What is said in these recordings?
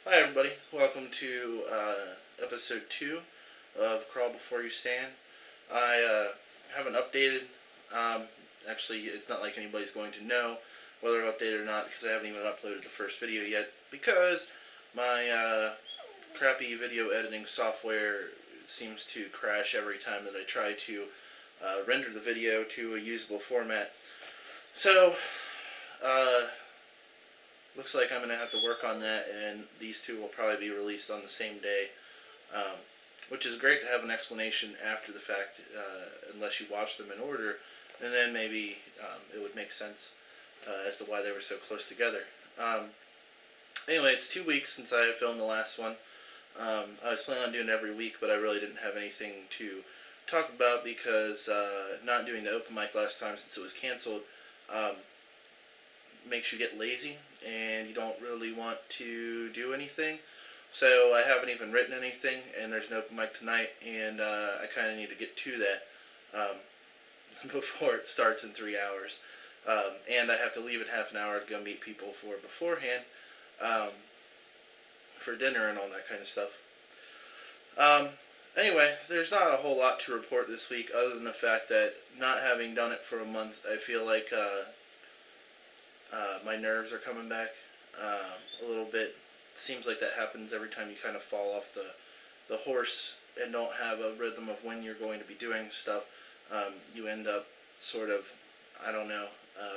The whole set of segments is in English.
Hi everybody, welcome to episode 2 of Crawl Before You Stand. I haven't updated. Um, Actually, it's not like anybody's going to know whether I've updated or not because I haven't even uploaded the first video yet because my crappy video editing software seems to crash every time that I try to render the video to a usable format. So, uh, looks like I'm going to have to work on that, and these two will probably be released on the same day, um, which is great to have an explanation after the fact, unless you watch them in order, and then maybe it would make sense as to why they were so close together. Um, anyway, it's 2 weeks since I filmed the last one. I was planning on doing it every week, but I really didn't have anything to talk about because not doing the open mic last time since it was canceled um, makes you get lazy and you don't really want to do anything. So I haven't even written anything, and there's an open mic tonight, and I kind of need to get to that before it starts in 3 hours. And I have to leave at half an hour to go meet people for beforehand um, for dinner and all that kind of stuff. Um, anyway, there's not a whole lot to report this week other than the fact that not having done it for a month, I feel like my nerves are coming back a little bit. Seems like that happens every time you kind of fall off the horse and don't have a rhythm of when you're going to be doing stuff. You end up sort of, I don't know,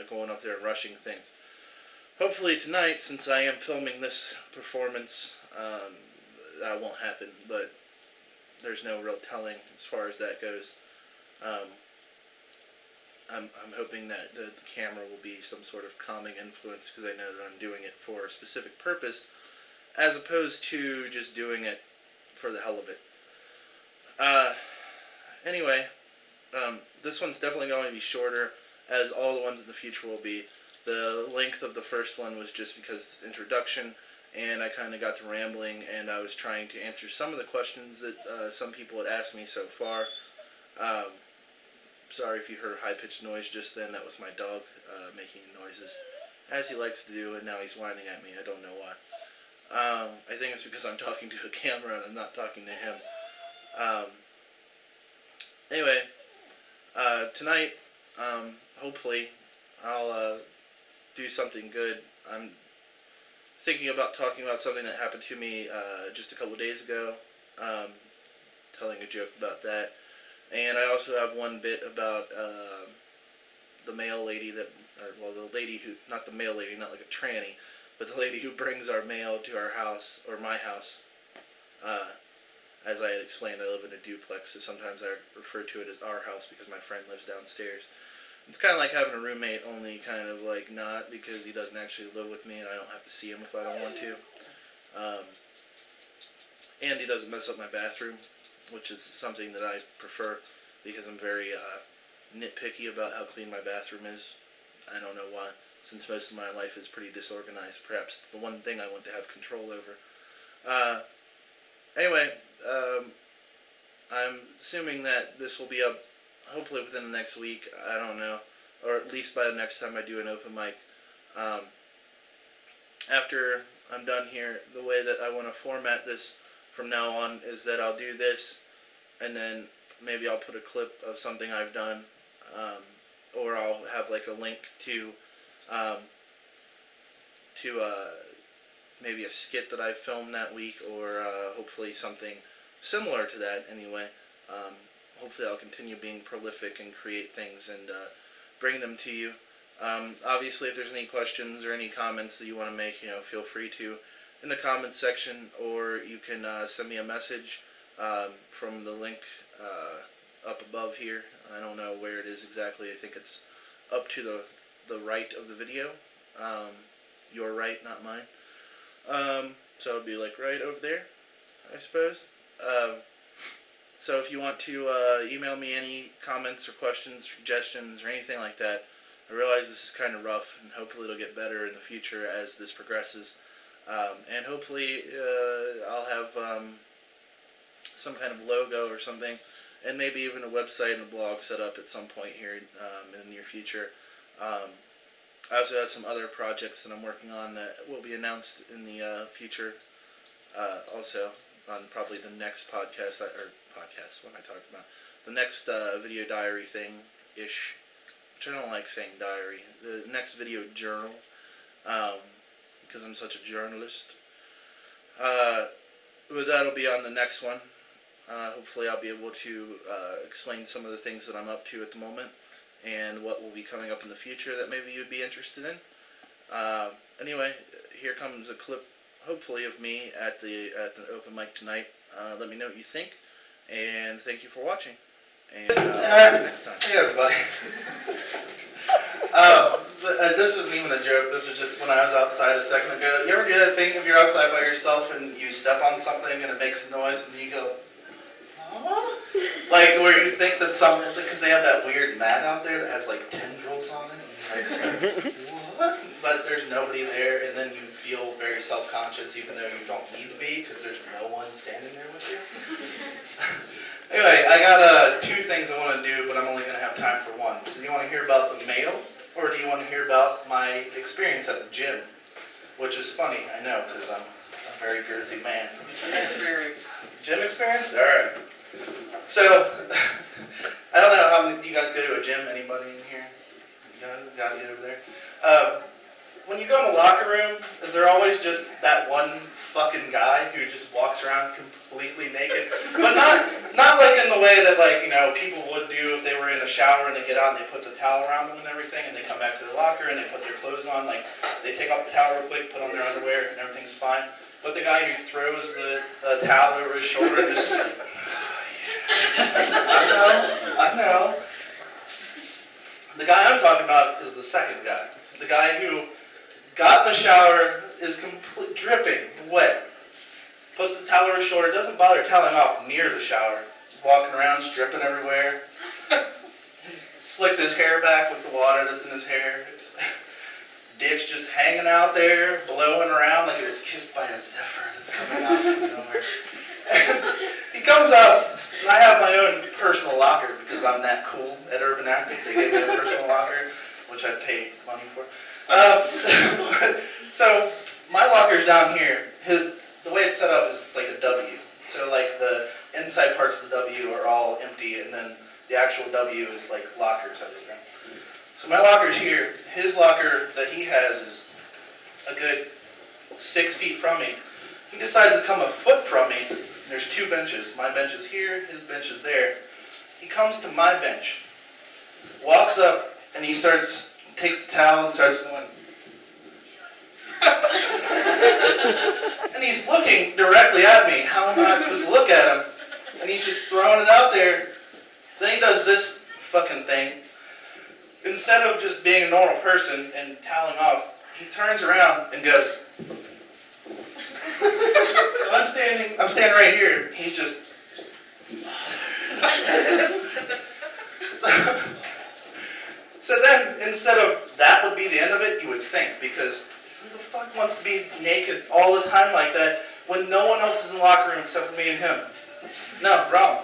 going up there and rushing things. Hopefully tonight, since I am filming this performance, that won't happen, but there's no real telling as far as that goes. Um, I'm hoping that the camera will be some sort of calming influence because I know that I'm doing it for a specific purpose as opposed to just doing it for the hell of it. Uh, anyway, this one's definitely going to be shorter, as all the ones in the future will be. The length of the first one was just because it's introduction, and I kind of got to rambling, and I was trying to answer some of the questions that some people had asked me so far. Um, Sorry if you heard a high-pitched noise just then. That was my dog making noises, as he likes to do, and now he's whining at me. I don't know why. I think it's because I'm talking to a camera and I'm not talking to him. Um, anyway, tonight, hopefully, I'll do something good. I'm thinking about talking about something that happened to me just a couple days ago, telling a joke about that. And I also have one bit about the mail lady that, or well, the lady who, not the mail lady, not like a tranny, but the lady who brings our mail to our house, or my house. Uh, as I had explained, I live in a duplex, so sometimes I refer to it as our house because my friend lives downstairs. It's kind of like having a roommate, only kind of like not, because he doesn't actually live with me and I don't have to see him if I don't want to. Um, and he doesn't mess up my bathroom, which is something that I prefer because I'm very nitpicky about how clean my bathroom is. I don't know why, since most of my life is pretty disorganized. Perhaps the one thing I want to have control over. Uh, anyway, I'm assuming that this will be up hopefully within the next week. I don't know, or at least by the next time I do an open mic. Um, After I'm done here, the way that I want to format this from now on is that I'll do this, and then maybe I'll put a clip of something I've done, um, or I'll have like a link um, to maybe a skit that I filmed that week, or hopefully something similar to that. Anyway, hopefully I'll continue being prolific and create things and bring them to you. Obviously, if there's any questions or any comments that you want to make, feel free to in the comments section, or you can send me a message from the link up above here. I don't know where it is exactly. I think it's up to the right of the video. Your right, not mine. So it'd be like right over there, I suppose. So if you want to email me any comments or questions, suggestions, or anything like that, I realize this is kind of rough, and hopefully it'll get better in the future as this progresses. And hopefully I'll have some kind of logo or something, and maybe even a website and a blog set up at some point here in the near future. I also have some other projects that I'm working on that will be announced in the future. Also, on probably the next podcast, what am I talking about? The next video diary thing-ish, which I don't like saying diary. The next video journal, because I'm such a journalist. But that'll be on the next one. Hopefully I'll be able to explain some of the things that I'm up to at the moment and what will be coming up in the future that maybe you'd be interested in. Anyway, here comes a clip, hopefully, of me at the open mic tonight. Let me know what you think, and thank you for watching. And see you next time. Hey everybody. This isn't even a joke. This is just when I was outside a second ago. You ever do that thing if you're outside by yourself and you step on something and it makes a noise and you go, oh? Like where you think that something, because they have that weird mat out there that has like tendrils on it. And you're like, what? But there's nobody there, and then you feel very self-conscious even though you don't need to be because there's no one standing there with you. Anyway, I got two things I want to do, but I'm only going to have time for one. So do you want to hear about the mail, or do you want to hear about my experience at the gym? Which is funny, I know, because I'm a very girthy man. Gym experience. Gym experience? Alright. So, I don't know how many, do you guys go to a gym? Anybody in here? Got it over there? When you go in the locker room, is there always just that one fucking guy who just walks around completely naked? But not like in the way that, like, you know, people would do if they were in the shower and they get out and they put the towel around them and everything, and they come back to the locker and they put their clothes on. Like, they take off the towel real quick, put on their underwear, and everything's fine. But the guy who throws the towel over his shoulder and just like, I know. The guy I'm talking about is the second guy. The guy who got in the shower, is dripping wet, puts the towel over his shoulder, doesn't bother toweling off near the shower, walking around, dripping everywhere. He's slicked his hair back with the water that's in his hair. Dick's just hanging out there, blowing around like it was kissed by a zephyr that's coming out from nowhere. He comes up, and I have my own personal locker because I'm that cool at Urban Active. They gave me a personal locker, which I paid money for. So my locker's down here. The way it's set up is it's like a W. So like the inside parts of the W are all empty, and then the actual W is like lockers everywhere. So my locker's here. His locker that he has is a good 6 feet from me. He decides to come a foot from me. There's two benches. My bench is here, his bench is there. He comes to my bench, walks up, and he takes the towel and starts going. And he's looking directly at me. How am I supposed to look at him? And he's just throwing it out there. Then he does this fucking thing. Instead of just being a normal person and toweling off, he turns around and goes. So I'm standing right here. He's just. So then, instead of that would be the end of it, you would think, because who the fuck wants to be naked all the time like that when no one else is in the locker room except for me and him? No, wrong.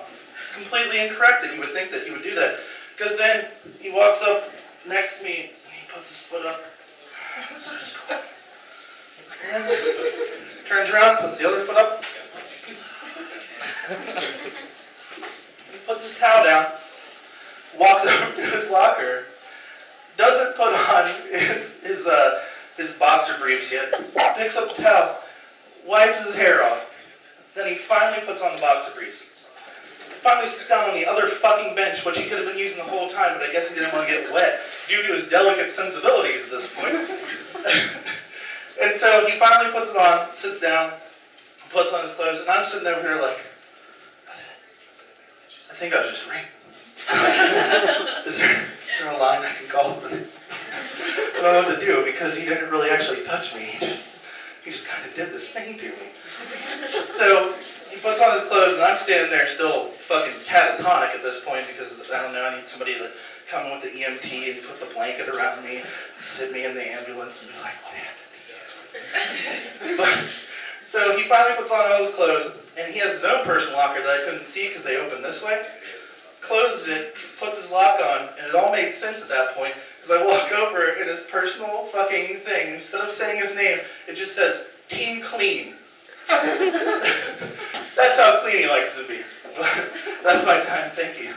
Completely incorrect that you would think that he would do that. Because then he walks up next to me and he puts his foot up. Turns around, puts the other foot up. He puts his towel down, walks over to his locker, doesn't put on his boxer briefs yet, picks up the towel, wipes his hair off, then he finally puts on the boxer briefs. Finally sits down on the other fucking bench, which he could have been using the whole time, but I guess he didn't want to get wet due to his delicate sensibilities at this point. And so he finally puts it on, sits down, puts on his clothes, and I'm sitting over here like, I think I was just raped. Is there a line I can call for this? I don't know what to do because he didn't really actually touch me. He just kind of did this thing to me. So he puts on his clothes, and I'm standing there still fucking catatonic at this point because I don't know. I need somebody to come in with the EMT and put the blanket around me, and sit me in the ambulance, and be like, what happened? So he finally puts on all his clothes, and he has his own personal locker that I couldn't see because they open this way. Closes it, puts his lock on, and it all made sense at that point because I walk over and his personal fucking thing, instead of saying his name, it just says Team Clean. That's how clean he likes to be. That's my time. Thank you.